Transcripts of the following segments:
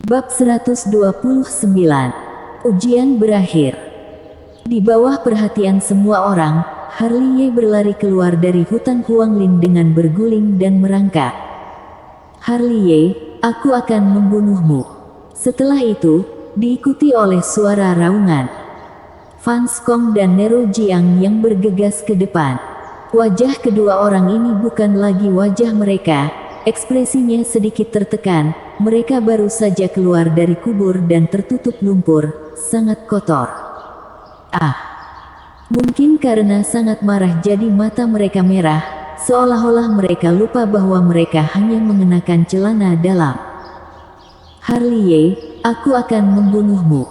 Bab 129. Ujian berakhir. Di bawah perhatian semua orang, Harley Ye berlari keluar dari hutan Huanglin dengan berguling dan merangkak. "Harley Ye, aku akan membunuhmu." Setelah itu, diikuti oleh suara raungan Fan Skong dan Nero Jiang yang bergegas ke depan. Wajah kedua orang ini bukan lagi wajah mereka, ekspresinya sedikit tertekan. Mereka baru saja keluar dari kubur dan tertutup lumpur, sangat kotor. Mungkin karena sangat marah jadi mata mereka merah, seolah-olah mereka lupa bahwa mereka hanya mengenakan celana dalam. "Harley Ye, aku akan membunuhmu."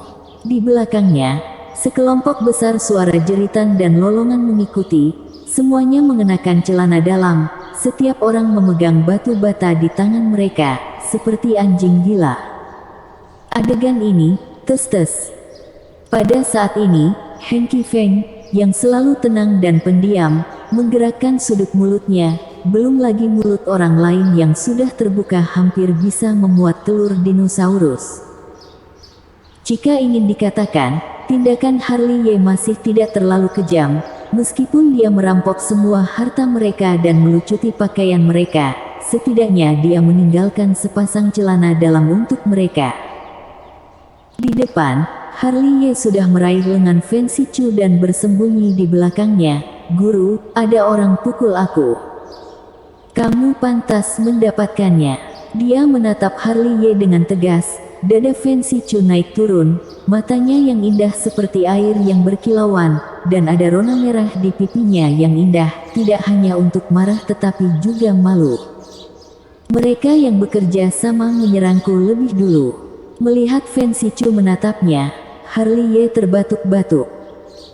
Di belakangnya, sekelompok besar suara jeritan dan lolongan mengikuti, semuanya mengenakan celana dalam, setiap orang memegang batu bata di tangan mereka, seperti anjing gila. Adegan ini, tes-tes. Pada saat ini, Heng Qifeng, yang selalu tenang dan pendiam, menggerakkan sudut mulutnya, belum lagi mulut orang lain yang sudah terbuka hampir bisa memuat telur dinosaurus. Jika ingin dikatakan, tindakan Harley Ye masih tidak terlalu kejam, meskipun dia merampok semua harta mereka dan melucuti pakaian mereka, setidaknya dia meninggalkan sepasang celana dalam untuk mereka. Di depan, Harley Ye sudah meraih lengan Fen Sichu dan bersembunyi di belakangnya. "Guru, ada orang pukul aku. Kamu pantas mendapatkannya." Dia menatap Harley Ye dengan tegas, dada Fen Sichu naik turun, matanya yang indah seperti air yang berkilauan, dan ada rona merah di pipinya yang indah, tidak hanya untuk marah tetapi juga malu. "Mereka yang bekerja sama menyerangku lebih dulu." Melihat Fen Sichu menatapnya, Harley Ye terbatuk-batuk.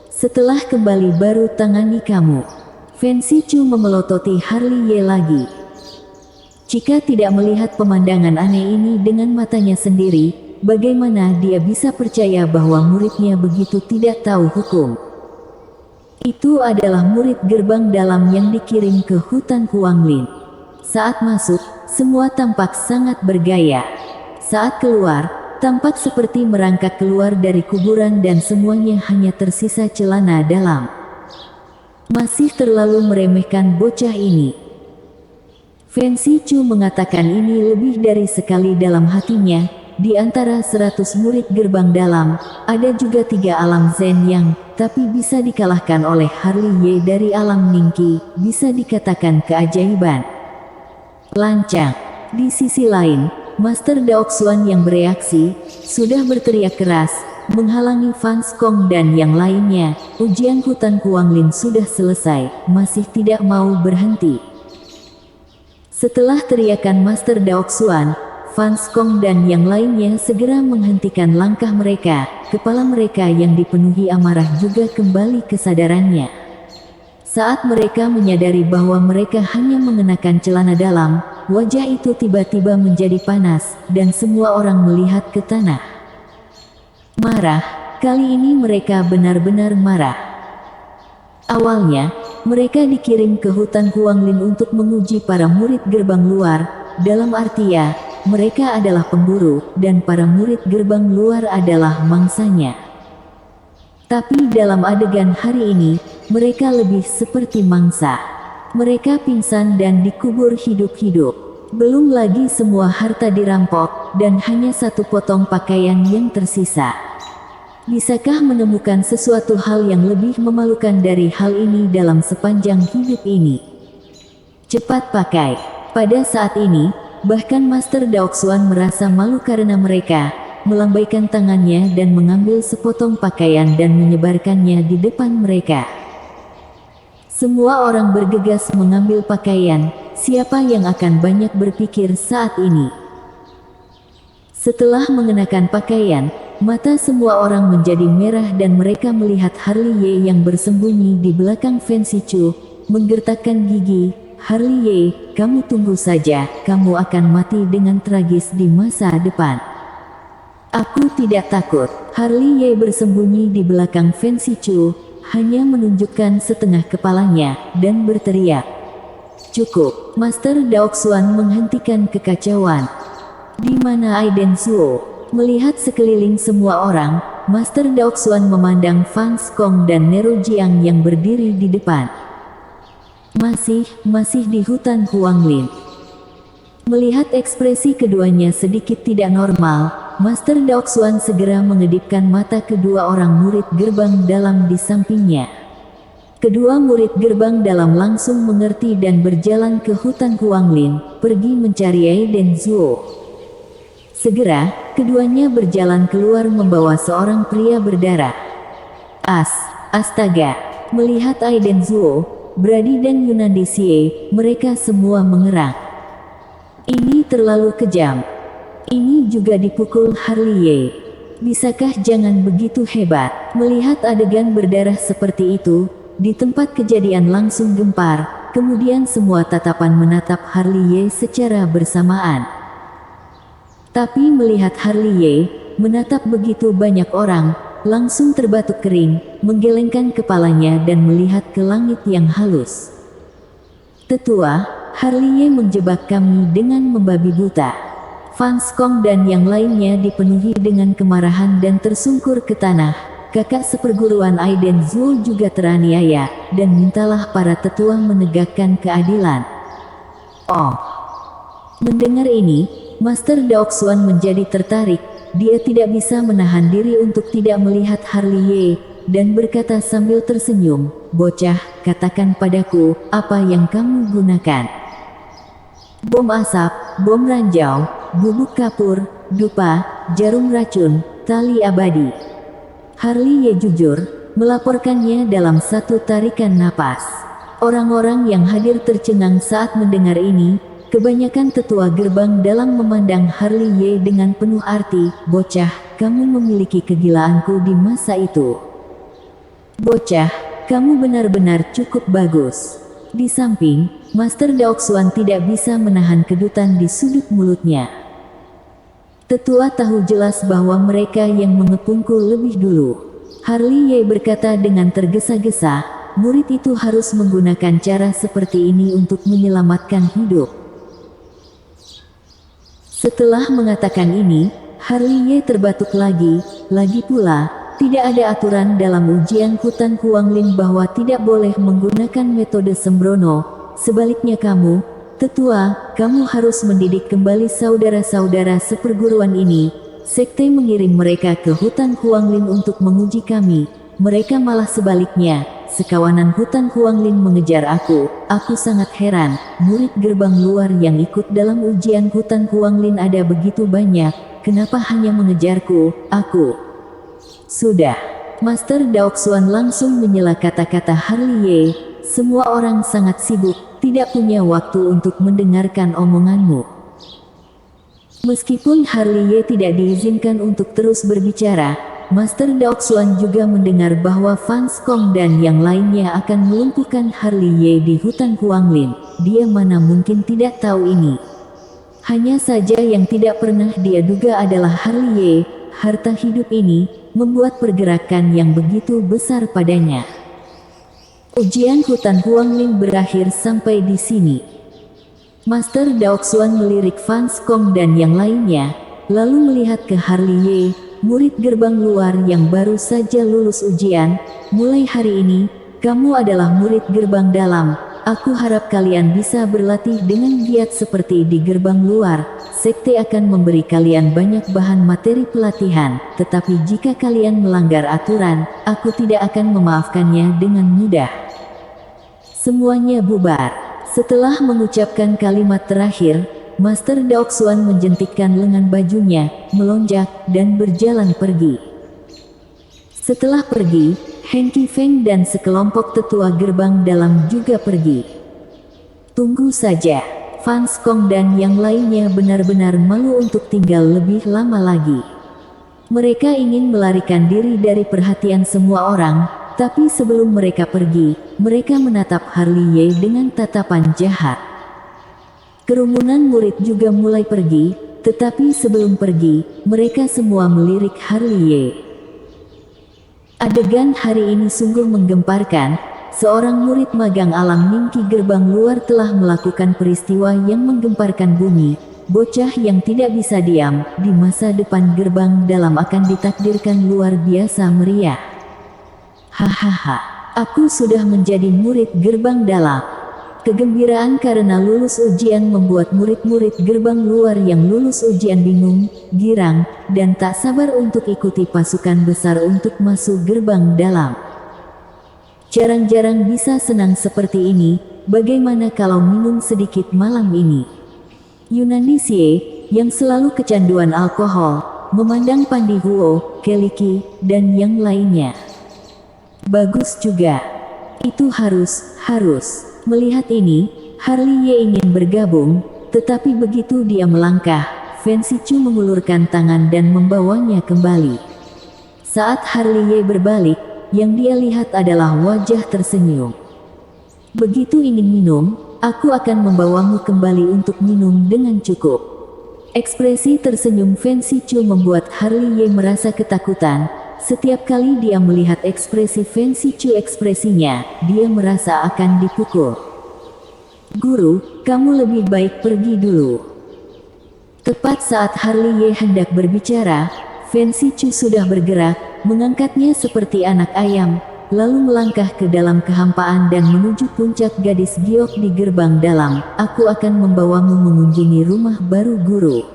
"Setelah kembali baru tangani kamu." Fen Sichu memelototi Harley Ye lagi. Jika tidak melihat pemandangan aneh ini dengan matanya sendiri, bagaimana dia bisa percaya bahwa muridnya begitu tidak tahu hukum? Itu adalah murid gerbang dalam yang dikirim ke hutan Huanglin. Saat masuk, semua tampak sangat bergaya. Saat keluar, tampak seperti merangkak keluar dari kuburan dan semuanya hanya tersisa celana dalam. Masih terlalu meremehkan bocah ini. Fen Sichu mengatakan ini lebih dari sekali dalam hatinya. Di antara 100 murid gerbang dalam, ada juga 3 alam Zen yang, tapi bisa dikalahkan oleh Harley Ye dari alam Ningqi, bisa dikatakan keajaiban. Lancang. Di sisi lain, Master Daoxuan yang bereaksi, sudah berteriak keras, menghalangi Fan Skong dan yang lainnya. Ujian hutan Huanglin sudah selesai, masih tidak mau berhenti. Setelah teriakan Master Daoxuan, Fan Skong dan yang lainnya segera menghentikan langkah mereka. Kepala mereka yang dipenuhi amarah juga kembali kesadarannya. Saat mereka menyadari bahwa mereka hanya mengenakan celana dalam, wajah itu tiba-tiba menjadi panas, dan semua orang melihat ke tanah. Marah, kali ini mereka benar-benar marah. Awalnya, mereka dikirim ke hutan Huanglin untuk menguji para murid gerbang luar, dalam artian, mereka adalah pemburu, dan para murid gerbang luar adalah mangsanya. Tapi dalam adegan hari ini, mereka lebih seperti mangsa. Mereka pingsan dan dikubur hidup-hidup. Belum lagi semua harta dirampok, dan hanya satu potong pakaian yang tersisa. Bisakah menemukan sesuatu hal yang lebih memalukan dari hal ini dalam sepanjang hidup ini? Cepat pakai. Pada saat ini, bahkan Master Daoxuan merasa malu karena mereka, melambaikan tangannya dan mengambil sepotong pakaian dan menyebarkannya di depan mereka. Semua orang bergegas mengambil pakaian. Siapa yang akan banyak berpikir saat ini? Setelah mengenakan pakaian, mata semua orang menjadi merah dan mereka melihat Harley Ye yang bersembunyi di belakang Fen Sichu, menggertakkan gigi. "Harley Ye, kamu tunggu saja, kamu akan mati dengan tragis di masa depan." "Aku tidak takut." Harley Ye bersembunyi di belakang Fen Sichu, hanya menunjukkan setengah kepalanya, dan berteriak. "Cukup." Master Daoxuan menghentikan kekacauan. Di mana Aiden Zuo? Melihat sekeliling semua orang, Master Daoxuan memandang Fan Skong dan Nero Jiang yang berdiri di depan. Masih di hutan Huanglin. Melihat ekspresi keduanya sedikit tidak normal, Master Daoxuan segera mengedipkan mata kedua orang murid gerbang dalam di sampingnya. Kedua murid gerbang dalam langsung mengerti dan berjalan ke hutan Huanglin, pergi mencari Aiden Zuo. Segera, keduanya berjalan keluar membawa seorang pria berdarah. Astaga! Melihat Aiden Zuo, Brady dan Yunandi Xie, mereka semua mengerang. Ini terlalu kejam. Ini juga dipukul Harley Ye. Bisakah jangan begitu hebat? Melihat adegan berdarah seperti itu, di tempat kejadian langsung gempar, kemudian semua tatapan menatap Harley Ye secara bersamaan. Tapi melihat Harley Ye menatap begitu banyak orang, langsung terbatuk kering, menggelengkan kepalanya dan melihat ke langit yang halus. Tetua, Harley Ye menjebak kami dengan membabi buta. Fan Skong dan yang lainnya dipenuhi dengan kemarahan dan tersungkur ke tanah. Kakak seperguruan Aiden Zuo juga teraniaya, dan mintalah para tetua menegakkan keadilan. Oh! Mendengar ini, Master Daoxuan menjadi tertarik. Dia tidak bisa menahan diri untuk tidak melihat Harley Ye, dan berkata sambil tersenyum, "Bocah, katakan padaku, apa yang kamu gunakan?" Bom asap, bom ranjau, bubuk kapur, dupa, jarum racun, tali abadi. Harley Ye jujur melaporkannya dalam satu tarikan napas. Orang-orang yang hadir tercengang saat mendengar ini. Kebanyakan tetua gerbang dalam memandang Harley Ye dengan penuh arti. "Bocah, kamu memiliki kegilaanku di masa itu. Bocah, kamu benar-benar cukup bagus." Di samping, Master Daoxuan tidak bisa menahan kedutan di sudut mulutnya. Tetua tahu jelas bahwa mereka yang mengepungku lebih dulu. Harley Ye berkata dengan tergesa-gesa, "Murid itu harus menggunakan cara seperti ini untuk menyelamatkan hidup." Setelah mengatakan ini, Harley Ye terbatuk lagi pula, tidak ada aturan dalam ujian hutan Huanglin bahwa tidak boleh menggunakan metode sembrono. Sebaliknya kamu, tetua, kamu harus mendidik kembali saudara-saudara seperguruan ini. Sekte mengirim mereka ke hutan Huanglin untuk menguji kami. Mereka malah sebaliknya. Sekawanan hutan Huanglin mengejar aku sangat heran. Murid gerbang luar yang ikut dalam ujian hutan Huanglin ada begitu banyak, kenapa hanya mengejarku, aku? Sudah. Master Daoxuan langsung menyela kata-kata Harley Ye, semua orang sangat sibuk, tidak punya waktu untuk mendengarkan omonganmu. Meskipun Harley Ye tidak diizinkan untuk terus berbicara, Master Daoxuan juga mendengar bahwa Fan Skong dan yang lainnya akan melumpuhkan Harley Ye di hutan Huanglin. Dia mana mungkin tidak tahu ini. Hanya saja yang tidak pernah dia duga adalah Harley Ye, harta hidup ini, membuat pergerakan yang begitu besar padanya. Ujian hutan Huanglin berakhir sampai di sini. Master Daoxuan melirik Fan Skong dan yang lainnya, lalu melihat ke Harley Ye, murid gerbang luar yang baru saja lulus ujian. "Mulai hari ini, kamu adalah murid gerbang dalam. Aku harap kalian bisa berlatih dengan giat seperti di gerbang luar. Sekte akan memberi kalian banyak bahan materi pelatihan, tetapi jika kalian melanggar aturan, aku tidak akan memaafkannya dengan mudah." Semuanya bubar. Setelah mengucapkan kalimat terakhir, Master Daoxuan menjentikkan lengan bajunya, melonjak, dan berjalan pergi. Setelah pergi, Heng Qifeng dan sekelompok tetua gerbang dalam juga pergi. Tunggu saja, Fan Skong dan yang lainnya benar-benar malu untuk tinggal lebih lama lagi. Mereka ingin melarikan diri dari perhatian semua orang, tapi sebelum mereka pergi, mereka menatap Harley Ye dengan tatapan jahat. Kerumunan murid juga mulai pergi, tetapi sebelum pergi, mereka semua melirik Harley Ye. Adegan hari ini sungguh menggemparkan. Seorang murid magang alam Ningki gerbang luar telah melakukan peristiwa yang menggemparkan bumi. bocah yang tidak bisa diam, di masa depan gerbang dalam akan ditakdirkan luar biasa meriah. Hahaha, aku sudah menjadi murid gerbang dalam. Kegembiraan karena lulus ujian membuat murid-murid gerbang luar yang lulus ujian bingung, girang, dan tak sabar untuk ikuti pasukan besar untuk masuk gerbang dalam. Jarang-jarang bisa senang seperti ini, bagaimana kalau minum sedikit malam ini? Yunani Xie, yang selalu kecanduan alkohol, memandang Pandi Huo, Keliki, dan yang lainnya. Bagus juga. Itu harus. Melihat ini, Harley Ye ingin bergabung, tetapi begitu dia melangkah, Fen Sichu mengulurkan tangan dan membawanya kembali. Saat Harley Ye berbalik, yang dia lihat adalah wajah tersenyum. Begitu ingin minum, aku akan membawamu kembali untuk minum dengan cukup. Ekspresi tersenyum Fen Sichu membuat Harley Ye merasa ketakutan. Setiap kali dia melihat ekspresi Fen Sichu ekspresinya, dia merasa akan dipukul. Guru, kamu lebih baik pergi dulu. Tepat saat Harley Ye hendak berbicara, Fen Sichu sudah bergerak, mengangkatnya seperti anak ayam, lalu melangkah ke dalam kehampaan dan menuju puncak gadis giok di gerbang dalam. Aku akan membawamu mengunjungi rumah baru guru.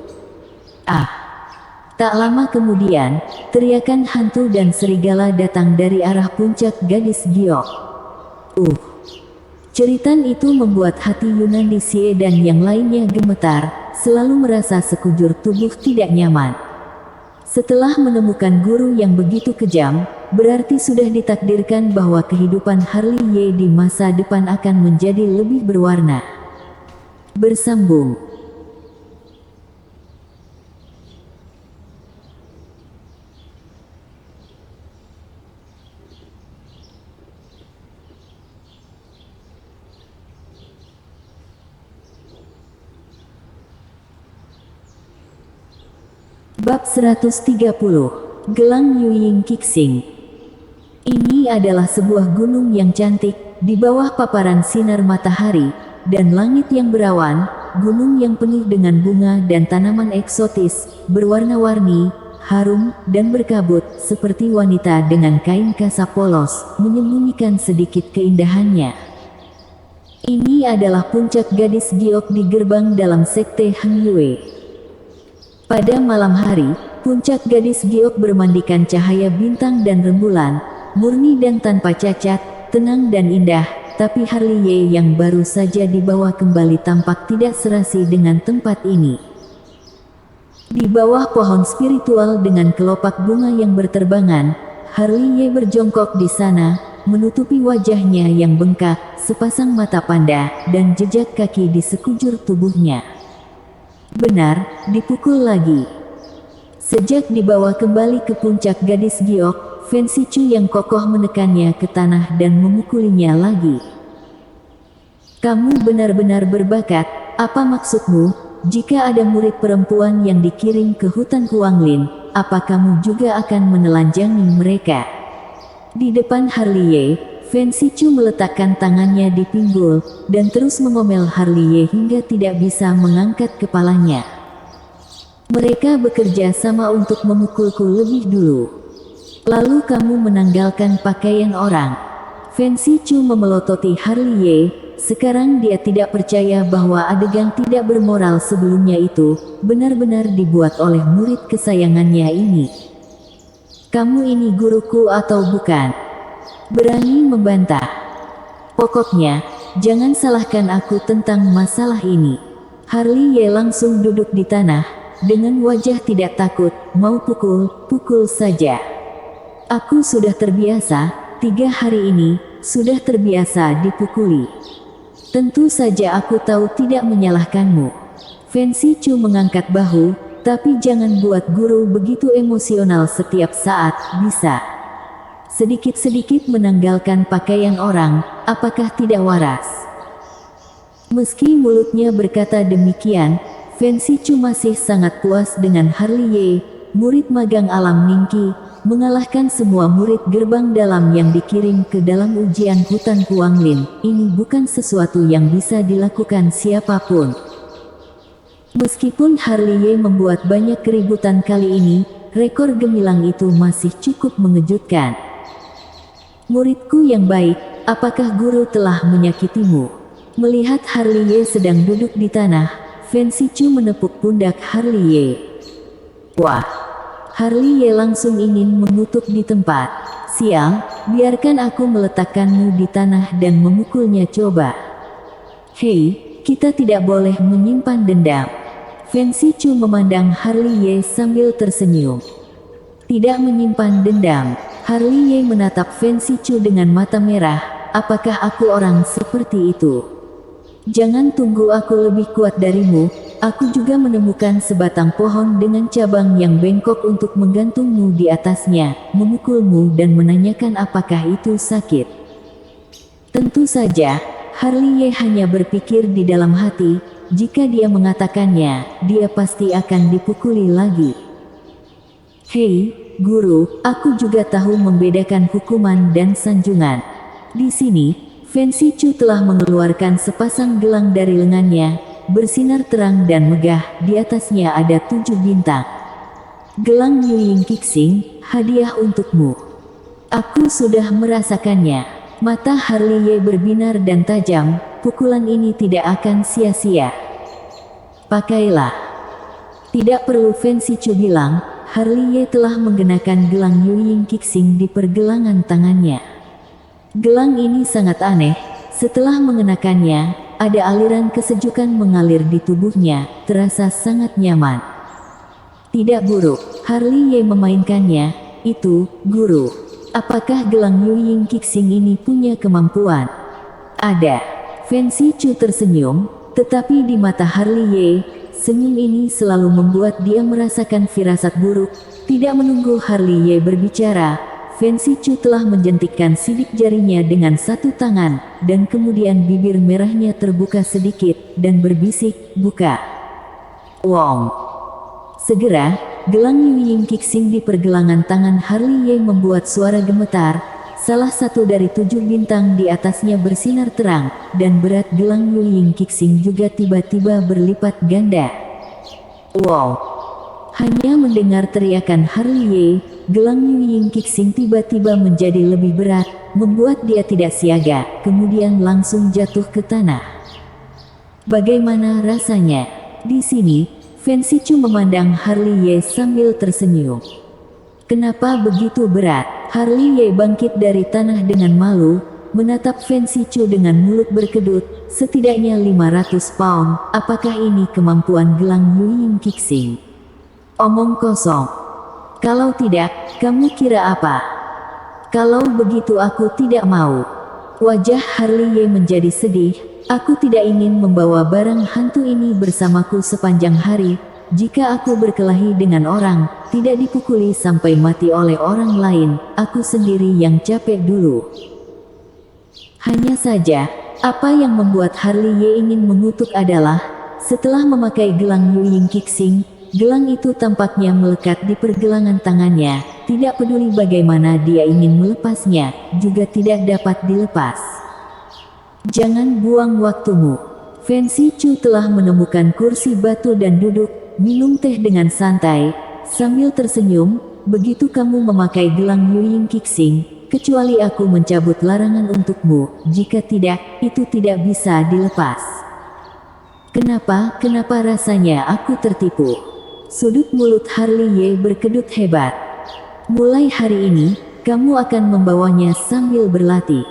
Tak lama kemudian, teriakan hantu dan serigala datang dari arah puncak gadis giok. Ceritan itu membuat hati Yunani Xie dan yang lainnya gemetar, selalu merasa sekujur tubuh tidak nyaman. Setelah menemukan guru yang begitu kejam, berarti sudah ditakdirkan bahwa kehidupan Harley Ye di masa depan akan menjadi lebih berwarna. Bersambung. Bab 130, Gelang Yuying Kixing. Ini adalah sebuah gunung yang cantik, di bawah paparan sinar matahari, dan langit yang berawan, gunung yang penuh dengan bunga dan tanaman eksotis, berwarna-warni, harum, dan berkabut, seperti wanita dengan kain kasah polos, menyembunyikan sedikit keindahannya. Ini adalah puncak gadis giok di gerbang dalam sekte Heng Yue. Pada malam hari, puncak gadis giok bermandikan cahaya bintang dan rembulan, murni dan tanpa cacat, tenang dan indah, tapi Harley Ye yang baru saja dibawa kembali tampak tidak serasi dengan tempat ini. Di bawah pohon spiritual dengan kelopak bunga yang berterbangan, Harley Ye berjongkok di sana, menutupi wajahnya yang bengkak, sepasang mata panda, dan jejak kaki di sekujur tubuhnya. Benar, dipukul lagi. Sejak dibawa kembali ke puncak gadis giok, Fen Sichu yang kokoh menekannya ke tanah dan memukulinya lagi. Kamu benar-benar berbakat, apa maksudmu? Jika ada murid perempuan yang dikirim ke hutan Huanglin, apa kamu juga akan menelanjangi mereka? Di depan Harley Ye, Fen Sichu meletakkan tangannya di pinggul, dan terus mengomel Harley Ye hingga tidak bisa mengangkat kepalanya. Mereka bekerja sama untuk memukulku lebih dulu. Lalu kamu menanggalkan pakaian orang. Fen Sichu memelototi Harley Ye, sekarang dia tidak percaya bahwa adegan tidak bermoral sebelumnya itu, benar-benar dibuat oleh murid kesayangannya ini. Kamu ini guruku atau bukan? Berani membantah. Pokoknya, jangan salahkan aku tentang masalah ini. Harley Ye langsung duduk di tanah, dengan wajah tidak takut, mau pukul saja. Aku sudah terbiasa, 3 hari ini, sudah terbiasa dipukuli. Tentu saja aku tahu tidak menyalahkanmu. Fen Sichu mengangkat bahu, tapi jangan buat guru begitu emosional setiap saat, bisa. Sedikit-sedikit menanggalkan pakaian orang, apakah tidak waras? Meski mulutnya berkata demikian, Fen Sichu masih sangat puas dengan Harley Ye, murid magang alam Ningqi, mengalahkan semua murid gerbang dalam yang dikirim ke dalam ujian hutan Huanglin. Ini bukan sesuatu yang bisa dilakukan siapapun. Meskipun Harley membuat banyak keributan kali ini, rekor gemilang itu masih cukup mengejutkan. Muridku yang baik, apakah guru telah menyakitimu? Melihat Harley sedang duduk di tanah, Fen Shichu menepuk pundak Harley. Wah! Harley langsung ingin mengutuk di tempat. Sial, biarkan aku meletakkanmu di tanah dan memukulnya coba. Hei, kita tidak boleh menyimpan dendam. Fen Shichu memandang Harley sambil tersenyum. Tidak menyimpan dendam. Harley menatap Fen Shichu dengan mata merah. Apakah aku orang seperti itu? Jangan tunggu aku lebih kuat darimu. Aku juga menemukan sebatang pohon dengan cabang yang bengkok untuk menggantungmu di atasnya, memukulmu dan menanyakan apakah itu sakit. Tentu saja, Harley hanya berpikir di dalam hati, jika dia mengatakannya, dia pasti akan dipukuli lagi. Hei, guru, aku juga tahu membedakan hukuman dan sanjungan. Di sini, Fen Shichu telah mengeluarkan sepasang gelang dari lengannya, bersinar terang dan megah, di atasnya ada 7 bintang. Gelang Yuying Qixing, hadiah untukmu. Aku sudah merasakannya. Mata Harley berbinar dan tajam, pukulan ini tidak akan sia-sia. Pakailah. Tidak perlu Fen Shichu bilang, Harley telah mengenakan gelang Yuying Qixing di pergelangan tangannya. Gelang ini sangat aneh, setelah mengenakannya, ada aliran kesejukan mengalir di tubuhnya, terasa sangat nyaman. Tidak buruk, Harley memainkannya, itu, guru. Apakah gelang Yuying Qixing ini punya kemampuan? Ada. Fen Shichu tersenyum, tetapi di mata Harley, senyum ini selalu membuat dia merasakan firasat buruk. Tidak menunggu Harley berbicara, Fen Shichu telah menjentikkan sidik jarinya dengan satu tangan, dan kemudian bibir merahnya terbuka sedikit, dan berbisik, buka. Wong. Segera, gelang Yuying Qixing di pergelangan tangan Harley membuat suara gemetar, salah satu dari 7 bintang di atasnya bersinar terang, dan berat gelang Yuying Qixing juga tiba-tiba berlipat ganda. Wow! Hanya mendengar teriakan Harley, gelang Yuying Qixing tiba-tiba menjadi lebih berat, membuat dia tidak siaga, kemudian langsung jatuh ke tanah. Bagaimana rasanya? Di sini, Fen Shichu memandang Harley sambil tersenyum. Kenapa begitu berat? Harley bangkit dari tanah dengan malu, menatap Fen Shichu dengan mulut berkedut, setidaknya 500 pound, apakah ini kemampuan gelang Yuying Qixing? Omong kosong. Kalau tidak, kamu kira apa? Kalau begitu aku tidak mau. Wajah Harley menjadi sedih. Aku tidak ingin membawa barang hantu ini bersamaku sepanjang hari. Jika aku berkelahi dengan orang, tidak dipukuli sampai mati oleh orang lain, aku sendiri yang capek dulu. Hanya saja, apa yang membuat Harley ingin mengutuk adalah, setelah memakai gelang Yuying Qixing, gelang itu tampaknya melekat di pergelangan tangannya, tidak peduli bagaimana dia ingin melepasnya, juga tidak dapat dilepas. Jangan buang waktumu. Fen Shichu telah menemukan kursi batu dan duduk, minum teh dengan santai, sambil tersenyum, begitu kamu memakai gelang Yuying Qixing, kecuali aku mencabut larangan untukmu, jika tidak, itu tidak bisa dilepas. Kenapa rasanya aku tertipu? Sudut mulut Harley berkedut hebat. Mulai hari ini, kamu akan membawanya sambil berlatih.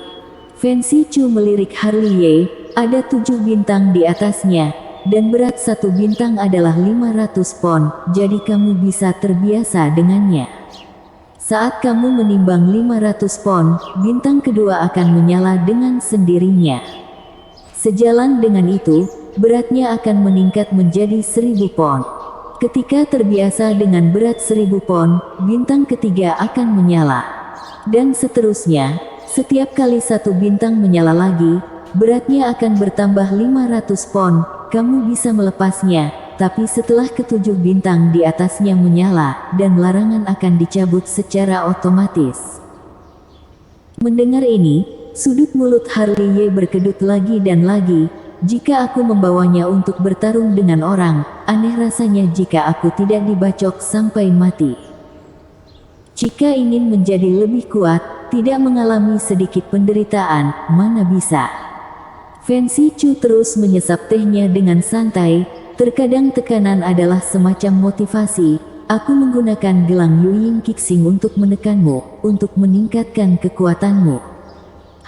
Fen Shichu melirik Harley, ada 7 bintang di atasnya, dan berat 1 bintang adalah 500 pon, jadi kamu bisa terbiasa dengannya. Saat kamu menimbang 500 pon, bintang kedua akan menyala dengan sendirinya. Sejalan dengan itu, beratnya akan meningkat menjadi 1000 pon. Ketika terbiasa dengan berat 1000 pon, bintang ketiga akan menyala. Dan seterusnya, setiap kali 1 bintang menyala lagi, beratnya akan bertambah 500 pon, kamu bisa melepasnya, tapi setelah ke-7 bintang di atasnya menyala, dan larangan akan dicabut secara otomatis. Mendengar ini, sudut mulut Harley berkedut lagi dan lagi, jika aku membawanya untuk bertarung dengan orang, aneh rasanya jika aku tidak dibacok sampai mati. Jika ingin menjadi lebih kuat, tidak mengalami sedikit penderitaan, mana bisa. Fancy Chu terus menyesap tehnya dengan santai, terkadang tekanan adalah semacam motivasi. Aku menggunakan gelang Yuying Kixing untuk menekanmu, untuk meningkatkan kekuatanmu.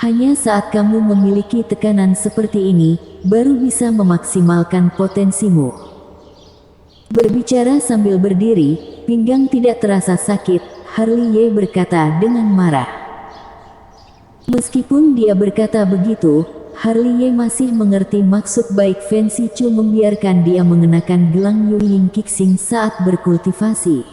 Hanya saat kamu memiliki tekanan seperti ini, baru bisa memaksimalkan potensimu. Berbicara sambil berdiri, pinggang tidak terasa sakit, Harley Ye berkata dengan marah. Meskipun dia berkata begitu, Harley Ye masih mengerti maksud baik Fancy Chu membiarkan dia mengenakan gelang Yuying Kixing saat berkultivasi.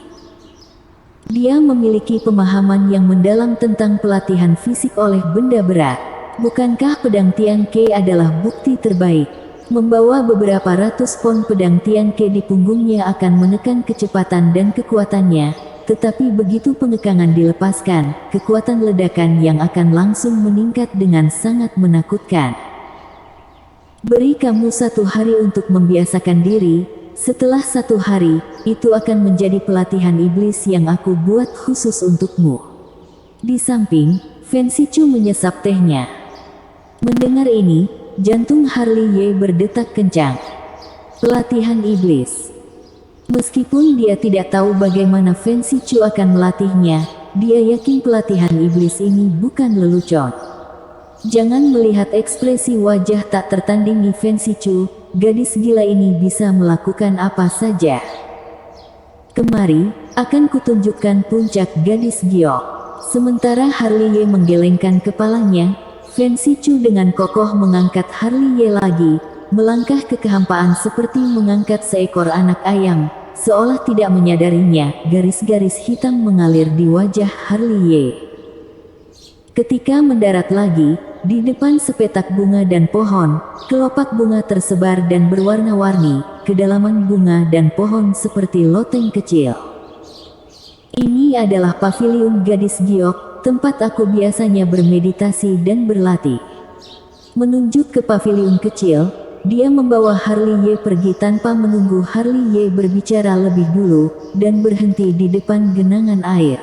Dia memiliki pemahaman yang mendalam tentang pelatihan fisik oleh benda berat. Bukankah pedang Tian Ke adalah bukti terbaik? Membawa beberapa ratus pon pedang Tian Ke di punggungnya akan menekan kecepatan dan kekuatannya, tetapi begitu pengekangan dilepaskan, kekuatan ledakan yang akan langsung meningkat dengan sangat menakutkan. Beri kamu 1 hari untuk membiasakan diri. Setelah 1 hari, itu akan menjadi pelatihan iblis yang aku buat khusus untukmu. Di samping, Fancy Chu menyesap tehnya. Mendengar ini, jantung Harley Ye berdetak kencang. Pelatihan iblis. Meskipun dia tidak tahu bagaimana Fancy Chu akan melatihnya, dia yakin pelatihan iblis ini bukan lelucon. Jangan melihat ekspresi wajah tak tertandingi Fancy Chu, gadis gila ini bisa melakukan apa saja. Kemari, akan kutunjukkan puncak gadis giok. Sementara Harley Ye menggelengkan kepalanya, Fancy Chu dengan kokoh mengangkat Harley Ye lagi, melangkah ke kehampaan seperti mengangkat seekor anak ayam, seolah tidak menyadarinya, garis-garis hitam mengalir di wajah Harley Ye. Ketika mendarat lagi, di depan sepetak bunga dan pohon, kelopak bunga tersebar dan berwarna-warni, kedalaman bunga dan pohon seperti loteng kecil. Ini adalah paviliun gadis giok, tempat aku biasanya bermeditasi dan berlatih. Menunjuk ke paviliun kecil, dia membawa Harley Ye pergi tanpa menunggu Harley Ye berbicara lebih dulu, dan berhenti di depan genangan air.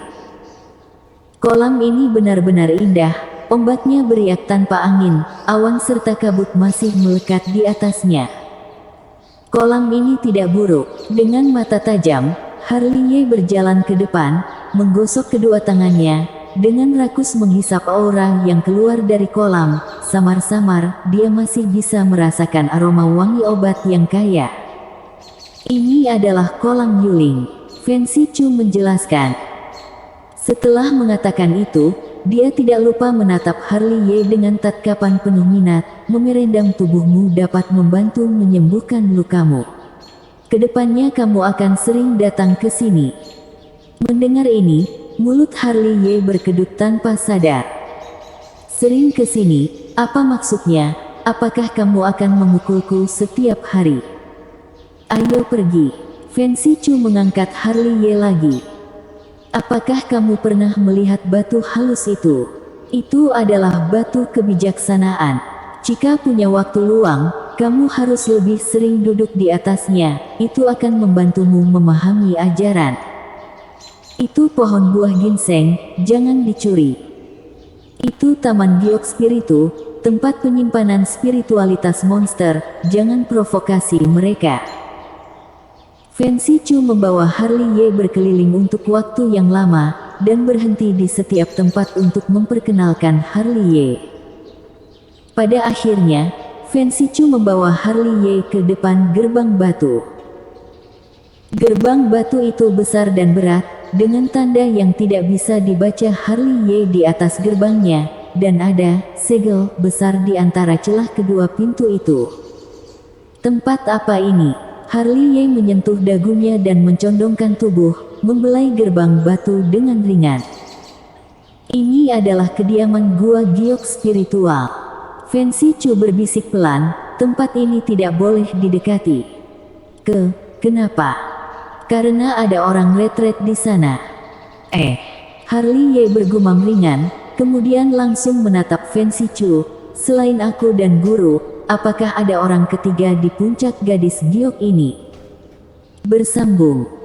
Kolam ini benar-benar indah, ombaknya beriak tanpa angin, awan serta kabut masih melekat di atasnya. Kolam ini tidak buruk. Dengan mata tajam, Harley Ye berjalan ke depan, menggosok kedua tangannya, dengan rakus menghisap aura yang keluar dari kolam. Samar-samar, dia masih bisa merasakan aroma wangi obat yang kaya. Ini adalah kolam Yuling, Fancy Chu menjelaskan. Setelah mengatakan itu, dia tidak lupa menatap Harley Ye dengan tatapan penuh minat. Memerendam tubuhmu dapat membantu menyembuhkan lukamu. Kedepannya kamu akan sering datang ke sini. Mendengar ini, mulut Harley Ye berkedut tanpa sadar. Sering ke sini, apa maksudnya? Apakah kamu akan memukulku setiap hari? Ayo pergi. Fancy Chu mengangkat Harley Ye lagi. Apakah kamu pernah melihat batu halus itu? Itu adalah batu kebijaksanaan. Jika punya waktu luang, kamu harus lebih sering duduk di atasnya. Itu akan membantumu memahami ajaran. Itu pohon buah ginseng, jangan dicuri. Itu taman giok spiritu, tempat penyimpanan spiritualitas monster, jangan provokasi mereka. Fancy Chu membawa Harley Ye berkeliling untuk waktu yang lama, dan berhenti di setiap tempat untuk memperkenalkan Harley Ye. Pada akhirnya, Fancy Chu membawa Harley Ye ke depan gerbang batu. Gerbang batu itu besar dan berat, dengan tanda yang tidak bisa dibaca Harley Ye di atas gerbangnya, dan ada segel besar di antara celah kedua pintu itu. Tempat apa ini? Harley Ye menyentuh dagunya dan mencondongkan tubuh, membelai gerbang batu dengan ringan. Ini adalah kediaman gua giok spiritual. Fancy Chu berbisik pelan, tempat ini tidak boleh didekati. Kenapa? Karena ada orang retret di sana. Harley Ye bergumam ringan, kemudian langsung menatap Fancy Chu. Selain aku dan guru, apakah ada orang ketiga di puncak gadis giok ini? Bersambung.